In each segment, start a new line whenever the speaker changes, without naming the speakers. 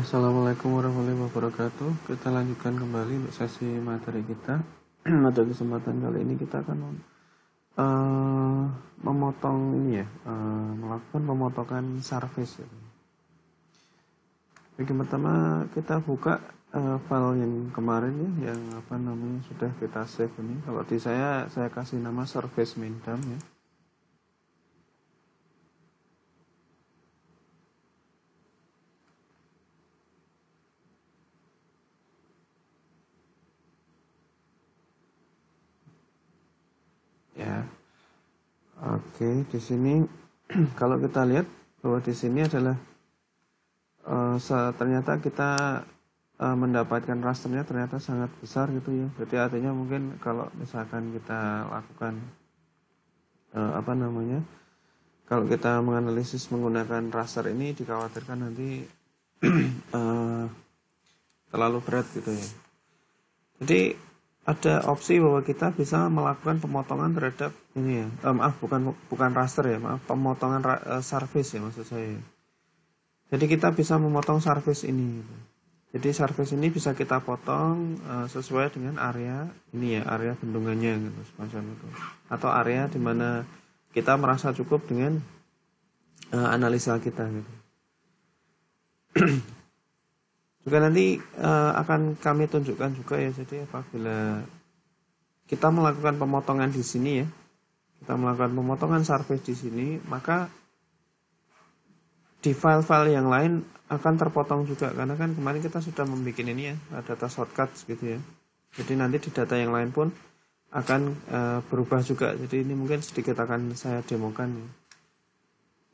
Assalamualaikum warahmatullahi wabarakatuh. Kita lanjutkan kembali untuk sesi materi kita. Pada kesempatan kali ini kita akan memotong ini ya, melakukan pemotongan surface. Yang pertama kita buka file yang kemarin ya, yang sudah kita save ini. Kalau di saya kasih nama surface main.dam ya. Ya. Oke, di sini kalau kita lihat bahwa di sini adalah ternyata kita mendapatkan rasternya ternyata sangat besar gitu ya. Jadi artinya mungkin kalau misalkan kita lakukan kalau kita menganalisis menggunakan raster ini dikhawatirkan nanti terlalu berat gitu ya. Jadi ada opsi bahwa kita bisa melakukan pemotongan terhadap ini ya. Bukan raster ya, pemotongan surface ya maksud saya. Jadi kita bisa memotong surface ini gitu. Jadi surface ini bisa kita potong sesuai dengan area ini ya, area bendungannya gitu semacam itu. Atau area di mana kita merasa cukup dengan analisa kita gitu. Juga nanti akan kami tunjukkan juga ya. Jadi apabila kita melakukan pemotongan di sini ya, kita melakukan pemotongan surface di sini, maka di file-file yang lain akan terpotong juga, karena kan kemarin kita sudah membuat ini ya, data shortcuts gitu ya. Jadi nanti di data yang lain pun akan berubah juga. Jadi ini mungkin sedikit akan saya demokan ya.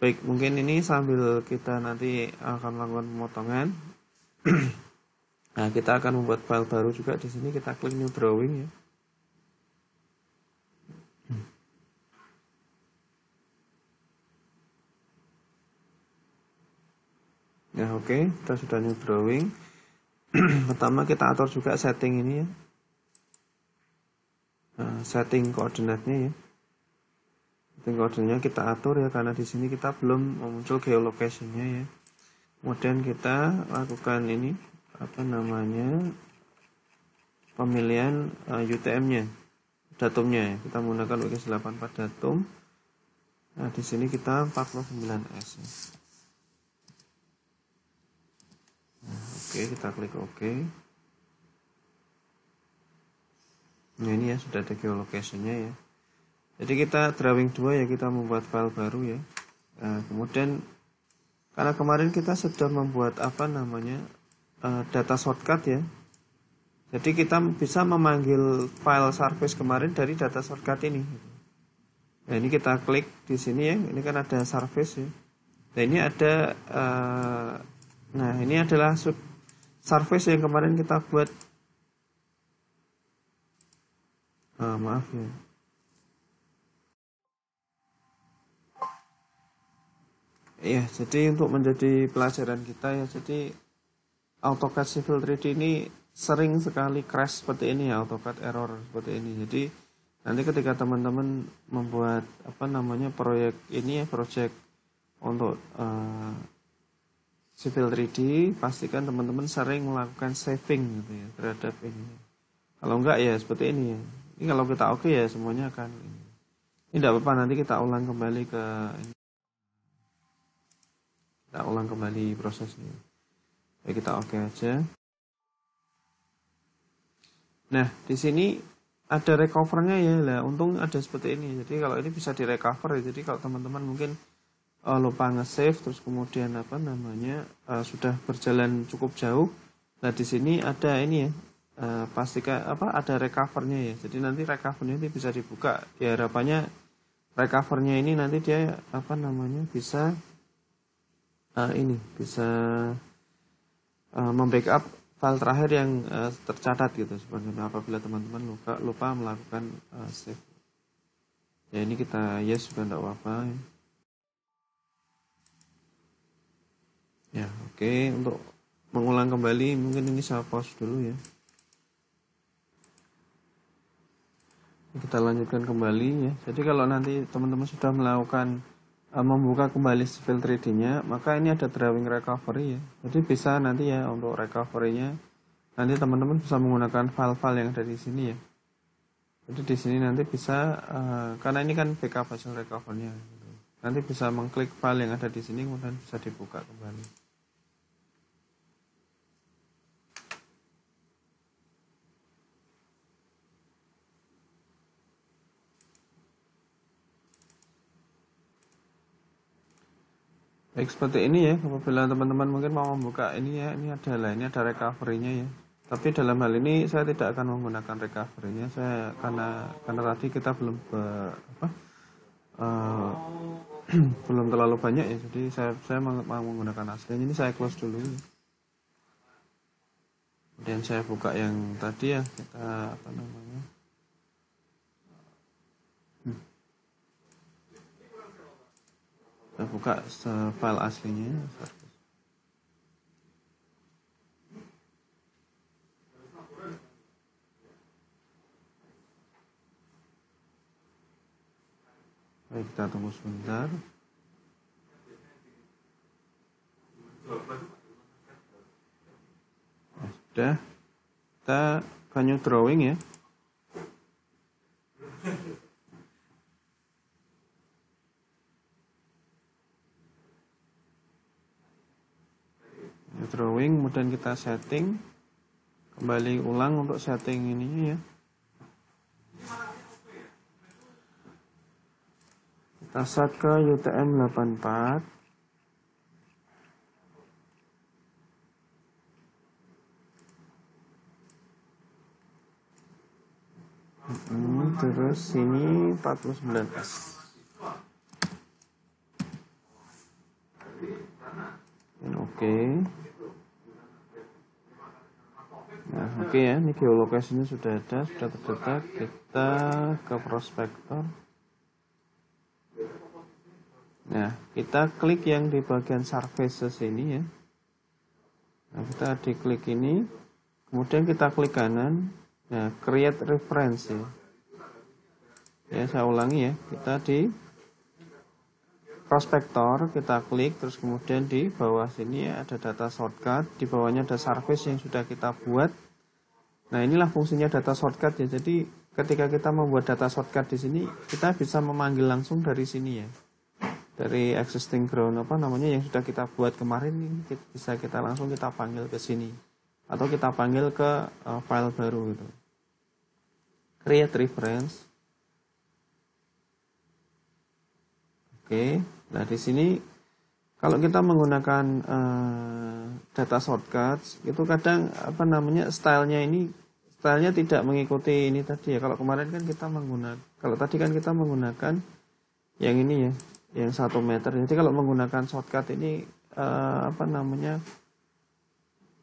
Baik, mungkin ini sambil kita nanti akan melakukan pemotongan. Nah, kita akan membuat file baru juga di sini. Kita klik new drawing ya. Ya oke, kita sudah new drawing. Pertama kita atur juga setting ini ya. Setting koordinatnya ya. Setting koordinatnya kita atur ya, karena di sini kita belum muncul geolocation-nya ya. Kemudian kita lakukan ini pemilihan UTM-nya, datumnya ya. Kita menggunakan WX84 datum. Nah, di sini kita 49S ya. Nah, oke, kita klik OK. Nah, ini ya sudah ada geolocation-nya ya. Jadi kita drawing 2 ya, kita membuat file baru ya. Nah, kemudian karena kemarin kita sudah membuat data shortcut ya. Jadi kita bisa memanggil file surface kemarin dari data shortcut ini. Nah, ini kita klik di sini ya. Ini kan ada surface ya. Nah, ini ada ini adalah surface yang kemarin kita buat. Maaf ya. Ya, jadi untuk menjadi pelajaran kita ya, jadi AutoCAD Civil 3D ini sering sekali crash seperti ini ya, AutoCAD error seperti ini. Jadi nanti ketika teman-teman membuat proyek ini ya, proyek untuk Civil 3D, pastikan teman-teman sering melakukan saving gitu ya terhadap ini. Kalau enggak ya seperti ini ya. Ini kalau kita oke ya semuanya akan ini. Ini tidak apa-apa, nanti kita ulang kembali prosesnya. Baik, kita oke aja. Nah, di sini ada recovernya ya. Lah, untung ada seperti ini. Jadi kalau ini bisa direcover ya. Jadi kalau teman-teman mungkin lupa nge-save terus kemudian sudah berjalan cukup jauh. Nah, di sini ada ini ya. Pastikan ada recovernya ya. Jadi nanti recovernya ini bisa dibuka. Ya harapannya recovernya ini nanti dia bisa membackup file terakhir yang tercatat gitu, sebenarnya apabila teman-teman lupa melakukan save. Ya ini kita yes juga tidak apa-apa ya. Ya oke, untuk mengulang kembali mungkin ini saya pause dulu ya. Kita lanjutkan kembali ya. Jadi kalau nanti teman-teman sudah melakukan membuka kembali Civil 3D-nya, maka ini ada drawing recovery ya. Jadi bisa nanti ya untuk recovery-nya nanti teman-teman bisa menggunakan file-file yang ada di sini ya. Jadi di sini nanti bisa karena ini kan backup hasil recovery-nya. Gitu. Nanti bisa mengklik file yang ada di sini kemudian bisa dibuka kembali. Baik, seperti ini ya, apabila teman-teman mungkin mau membuka ini ya, ini ada recovery-nya ya. Tapi dalam hal ini saya tidak akan menggunakan recovery-nya, saya karena tadi kita belum belum terlalu banyak ya, jadi saya mau menggunakan aslinya. Ini saya close dulu. Kemudian saya buka yang tadi ya, kita kita buka file aslinya. Baik, kita tunggu sebentar. Nah, sudah, kita ke new drawing ya. New drawing, kemudian kita setting, kembali ulang untuk setting ininya ya. Kita set ke UTM 84. Terus sini 49S. Oke. Nah, oke ya, ini geolokasinya sudah ada, sudah terdetek. Kita ke prospektor. Nah, kita klik yang di bagian surfaces ini ya. Nah, kita diklik ini, kemudian kita klik kanan. Nah, create reference ya. Ya, saya ulangi ya. Kita di prospektor, kita klik, terus kemudian di bawah sini ya, ada data shortcut, di bawahnya ada surface yang sudah kita buat. Nah, inilah fungsinya data shortcut ya. Jadi, ketika kita membuat data shortcut di sini, kita bisa memanggil langsung dari sini ya. Dari existing ground yang sudah kita buat kemarin ini bisa kita langsung kita panggil ke sini atau kita panggil ke file baru gitu. Create reference. Oke, nah di sini kalau kita menggunakan data shortcuts itu kadang stylenya tidak mengikuti ini tadi ya. Kalau kemarin kan kita menggunakan yang ini ya, yang 1 meter. Jadi kalau menggunakan shortcut ini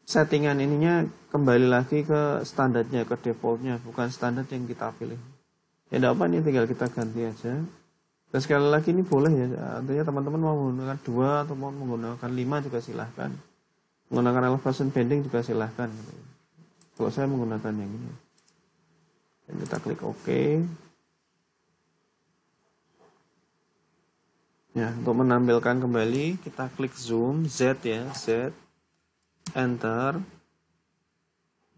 settingan ininya kembali lagi ke standarnya, ke defaultnya, bukan standar yang kita pilih. Ya tidak apa, ini tinggal kita ganti aja. Dan sekali lagi ini boleh ya, artinya teman-teman mau menggunakan 2 atau mau menggunakan 5 juga silahkan. Menggunakan elevation bending juga silahkan. Kalau saya menggunakan yang ini. Dan kita klik OK. Ya, untuk menampilkan kembali kita klik zoom Z ya, Z, enter,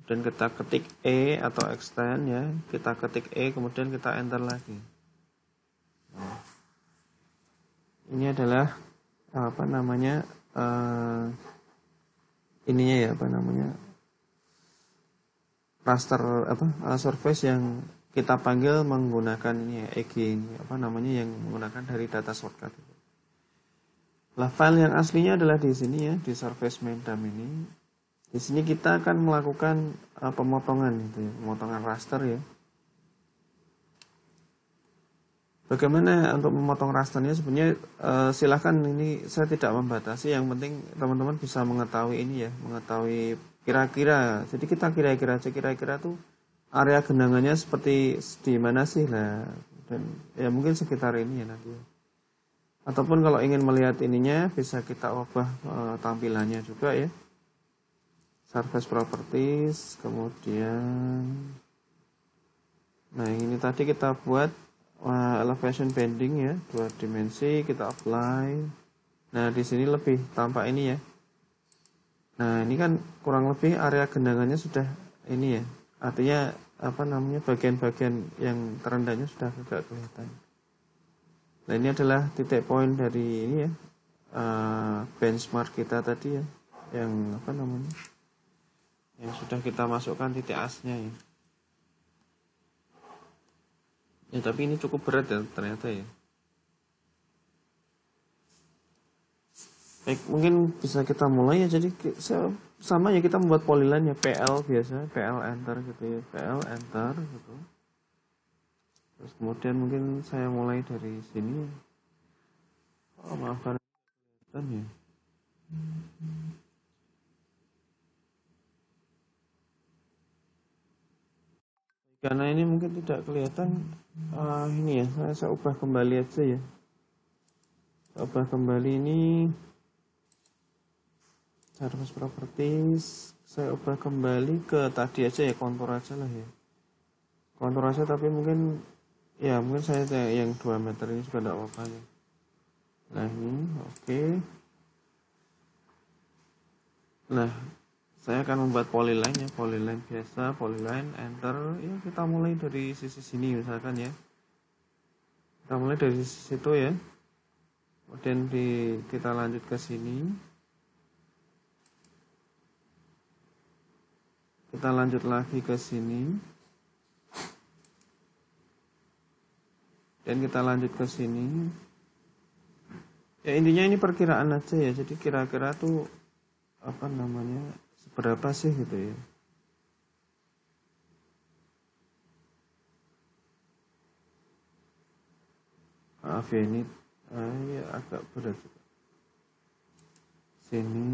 dan kita ketik E atau extend ya, kita ketik E kemudian kita enter lagi. Nah, ini adalah raster surface yang kita panggil menggunakan ini ya, EG ini yang menggunakan dari data shortcut. Nah, file yang aslinya adalah di sini ya, di surface main DAM ini. Di sini kita akan melakukan pemotongan gitu ya, pemotongan raster ya. Bagaimana untuk memotong rasternya sebenarnya silahkan, ini saya tidak membatasi, yang penting teman-teman bisa mengetahui ini ya, mengetahui kira-kira. Jadi kita kira-kira tuh area genangannya seperti di mana sih lah, dan ya mungkin sekitar ini ya nanti. Ataupun kalau ingin melihat ininya bisa kita ubah tampilannya juga ya. Surface properties, kemudian nah yang ini tadi kita buat elevation bending ya, 2 dimensi, kita apply. Nah, di sini lebih tampak ini ya. Nah, ini kan kurang lebih area genangannya sudah ini ya. Artinya bagian-bagian yang terendahnya sudah agak kelihatan. Nah, ini adalah titik poin dari ini ya. Benchmark kita tadi ya. Yang yang sudah kita masukkan titik asnya ya. Ya, tapi ini cukup berat ya ternyata ya. Baik, mungkin bisa kita mulai ya. Jadi sama ya, kita membuat polyline ya, PL biasa, PL enter gitu ya, PL enter gitu. Terus kemudian mungkin saya mulai dari sini. Oh, maaf karena kelihatan ya. Karena ini mungkin tidak kelihatan, ini ya, saya ubah kembali aja ya. Saya ubah kembali ini surface properties, saya ubah kembali ke tadi aja ya, kontur aja lah ya. Kontur aja, tapi mungkin saya yang 2 meter ini juga tidak apa-apa ya. Nah ini oke. Nah, saya akan membuat polyline ya, polyline biasa, polyline enter. Ya, kita mulai dari sisi sini misalkan ya. Kita mulai dari sisi situ ya. Kemudian kita lanjut ke sini. Kita lanjut lagi ke sini. Dan kita lanjut ke sini. Ya, intinya ini perkiraan aja ya. Jadi kira-kira tuh seberapa sih gitu ya. Maaf ya, ini ya agak berat juga. Sini.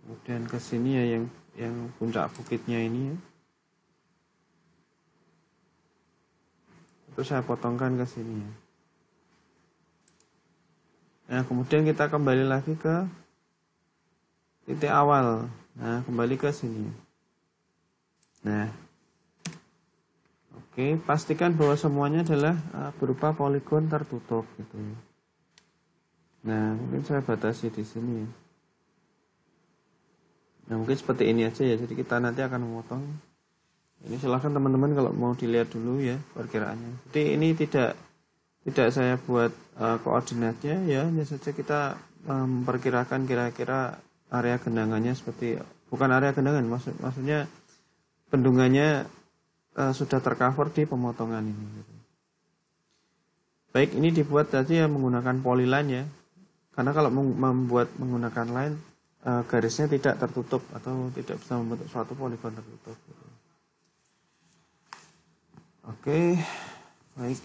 Kemudian ke sini ya, yang puncak bukitnya ini ya. Terus saya potongkan ke sini ya. Nah, kemudian kita kembali lagi ke titik awal. Nah, kembali ke sini. Nah, oke, pastikan bahwa semuanya adalah berupa poligon tertutup gitu ya. Nah, mungkin saya batasi di sini ya. Nah, mungkin seperti ini aja ya. Jadi kita nanti akan memotong. Ini silahkan teman-teman kalau mau dilihat dulu ya perkiraannya. Jadi ini tidak saya buat koordinatnya ya, hanya saja kita memperkirakan kira-kira area genangannya seperti, bukan area genangan, maksudnya bendungannya sudah tercover di pemotongan ini. Baik, ini dibuat tadi ya menggunakan polyline ya, karena kalau membuat menggunakan line garisnya tidak tertutup atau tidak bisa membentuk suatu poligon tertutup. Oke, baik.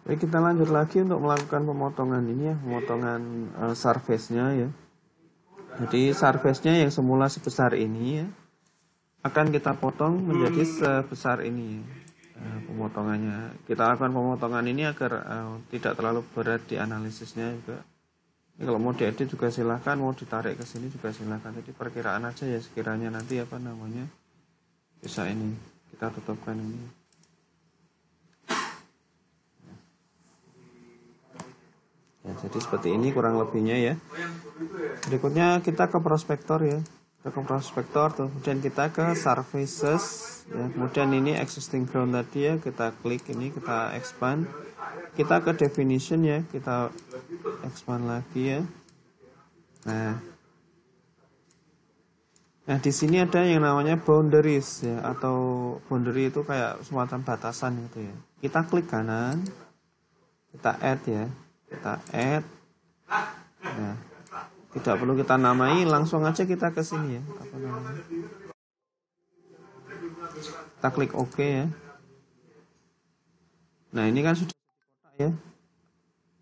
Baik, kita lanjut lagi untuk melakukan pemotongan ini ya, pemotongan surface-nya ya. Jadi surface-nya yang semula sebesar ini ya, akan kita potong menjadi sebesar ini ya. Pemotongannya. Kita lakukan pemotongan ini agar tidak terlalu berat di analisisnya juga. Ini kalau mau diedit juga silahkan, mau ditarik ke sini juga silahkan. Jadi perkiraan aja ya, sekiranya nanti bisa ini kita tutupkan ini. Ya, jadi seperti ini kurang lebihnya ya. Berikutnya kita ke prospektor ya. Kita ke prospektor, kemudian kita ke surfaces ya. Kemudian ini existing ground tadi ya, kita klik ini, kita expand. Kita ke definition ya, kita expand lagi ya. Nah, di sini ada yang namanya boundaries ya, atau boundary itu kayak semacam batasan gitu ya. Kita klik kanan, kita add ya. Kita add. Nah, tidak perlu kita namai, langsung aja kita ke sini ya. Kita klik OK ya. Nah, ini kan sudah jadi kotak ya.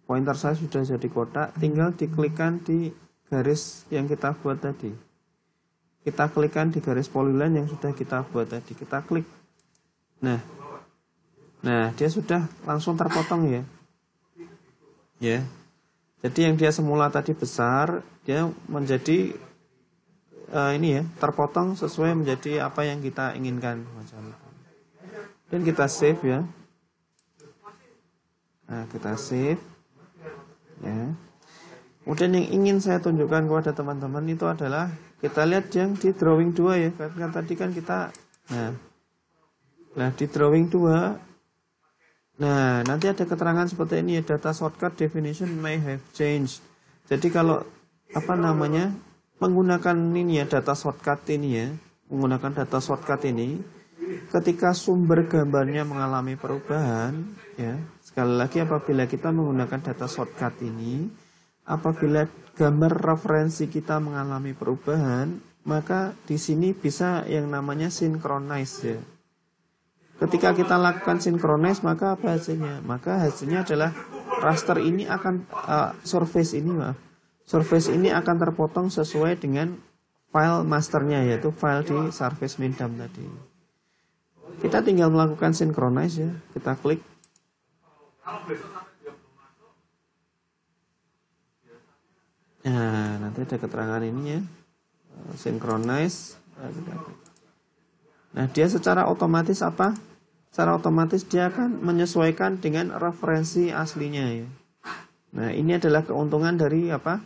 Pointer saya sudah jadi kotak, tinggal diklikkan di garis yang kita buat tadi. Kita klikkan di garis polyline yang sudah kita buat tadi. Kita klik. Nah, dia sudah langsung terpotong ya. Ya, jadi yang dia semula tadi besar, dia menjadi ini ya, terpotong sesuai menjadi apa yang kita inginkan macam itu. Dan kita save ya. Nah, kita save ya. Kemudian yang ingin saya tunjukkan kepada teman-teman itu adalah kita lihat yang di drawing 2 ya. Karena tadi kan kita nah di drawing 2 nah, nanti ada keterangan seperti ini ya, data shortcut definition may have changed. Jadi kalau apa namanya menggunakan ini ya, data shortcut ini ya, menggunakan data shortcut ini ketika sumber gambarnya mengalami perubahan ya. Sekali lagi apabila kita menggunakan data shortcut ini, apabila gambar referensi kita mengalami perubahan, maka di sini bisa yang namanya synchronize ya. Ketika kita lakukan synchronize, maka apa hasilnya? Maka hasilnya adalah raster ini akan surface ini akan terpotong sesuai dengan file masternya, yaitu file di surface min.dam tadi. Kita tinggal melakukan synchronize ya. Kita klik. Nah, nanti ada keterangan ini ya. Synchronize. Nah, dia secara otomatis apa? Secara otomatis dia akan menyesuaikan dengan referensi aslinya ya. Nah, ini adalah keuntungan dari apa?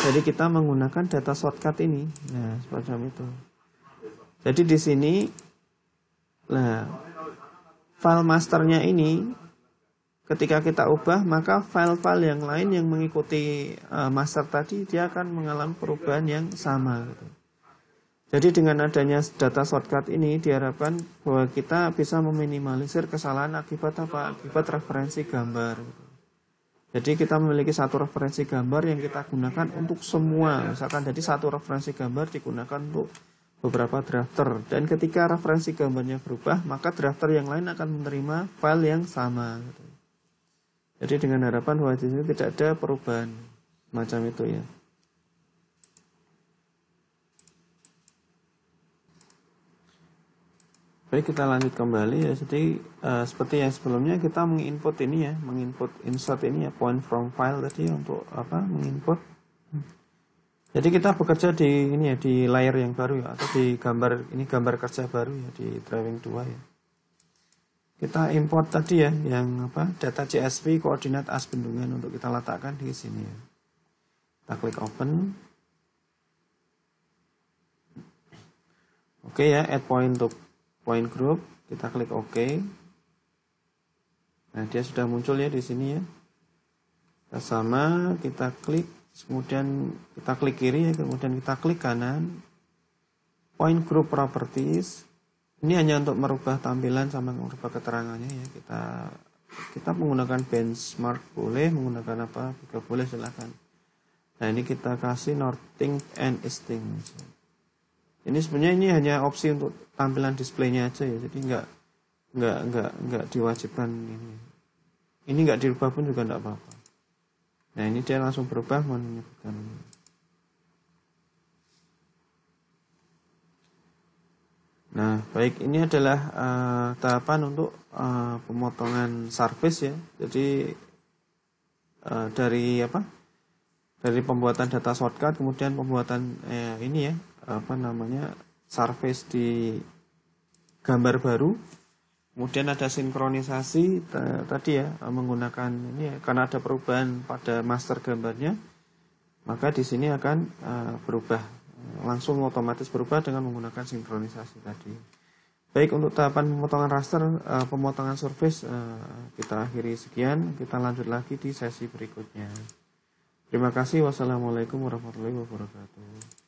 Jadi kita menggunakan data shortcut ini. Nah, semacam itu. Jadi di sini nah, file masternya ini ketika kita ubah, maka file-file yang lain yang mengikuti master tadi dia akan mengalami perubahan yang sama gitu. Jadi dengan adanya data shortcut ini diharapkan bahwa kita bisa meminimalisir kesalahan akibat apa? Akibat referensi gambar gitu. Jadi kita memiliki satu referensi gambar yang kita gunakan untuk semua. Misalkan jadi satu referensi gambar digunakan untuk beberapa drafter, dan ketika referensi gambarnya berubah, maka drafter yang lain akan menerima file yang sama gitu. Jadi dengan harapan bahwa di sini tidak ada perubahan macam itu ya. Baik, kita lanjut kembali ya. Jadi seperti yang sebelumnya kita menginput ini ya, menginput insert ini ya, point from file tadi untuk apa? Menginput. Jadi kita bekerja di ini ya, di layer yang baru ya, atau di gambar ini, gambar kerja baru ya, di drawing 2 ya. Kita import tadi ya yang apa? Data CSV koordinat as bendungan untuk kita letakkan di sini ya. Kita klik open. Oke ya, add point to point group, kita klik OK. Nah, dia sudah muncul ya di sini ya. Kita sama, kita klik, kemudian kita klik kiri ya, kemudian kita klik kanan. Point group properties. Ini hanya untuk merubah tampilan sama merubah keterangannya ya. Kita menggunakan benchmark boleh, menggunakan apa juga boleh, silakan. Nah, ini kita kasih northing and easting. Ini sebenarnya ini hanya opsi untuk tampilan displaynya aja ya, jadi nggak diwajibkan ini. Ini nggak dirubah pun juga nggak apa-apa. Nah, ini dia langsung berubah menyebutkan ini. Nah, baik, ini adalah tahapan untuk pemotongan surface ya. Jadi dari apa? Dari pembuatan data shortcut, kemudian pembuatan ini ya, apa namanya, surface di gambar baru, kemudian ada sinkronisasi tadi ya, menggunakan ini ya, karena ada perubahan pada master gambarnya, maka di sini akan berubah, langsung otomatis berubah dengan menggunakan sinkronisasi tadi. Baik, untuk tahapan pemotongan raster, pemotongan surface kita akhiri sekian. Kita lanjut lagi di sesi berikutnya. Terima kasih. Wassalamualaikum warahmatullahi wabarakatuh.